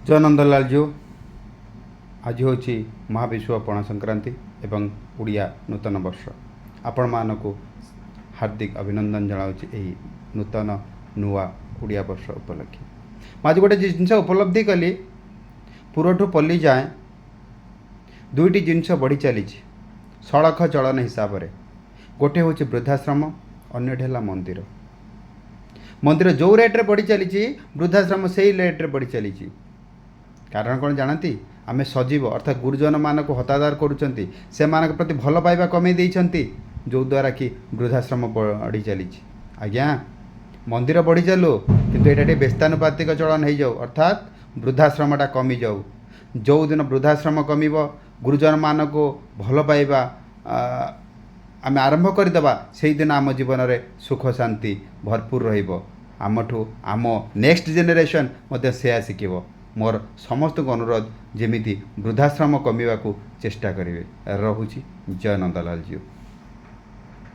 जय नंदलाल जी। आज हूँ महाविश्व पणा संक्रांति एवं उड़िया नूतन वर्ष। आपण मानक हार्दिक अभिनंदन जनावि यही नूतन नुआ उड़िया वर्ष उपलक्षे। आज गोटे जिनस उपलब्धि कली पुरठू पल्ली जाए दुईटी जिनस बढ़ी चली सड़क चलन हिसाब से। गोटे हूँ वृद्धाश्रम अन्य मंदिर। मंदिर जो रेट्रे बढ़ी चली वृद्धाश्रम से ही रेट्रे बढ़ी चली। कारण कौन जानती आमे सजीव अर्थात गुरुजन मानक हतादार करुँच से प्रति भल पाइबा कमे देइछंती जो द्वारा कि वृद्धाश्रम बढ़ी चली। आज्ञा मंदिर बढ़ी चलू किंतु ये व्यस्तानुपातिक चलन हो जाऊ अर्थात वृद्धाश्रमटा कमी जाऊ। जो दिन वृद्धाश्रम कमिब गुरुजन मानक भल पाइबा आमे आरंभ करदेबा से दिन आम जीवन में सुख शांति भरपूर रहिबो। आमठू आम नेक्स्ट जेनेरेशन मध्य से शिखब। मोर समस्त अनुरोध जेमिति वृद्धाश्रम कमिबा को चेष्टा करेंगे। रहुछि। जय नंदलाल जी।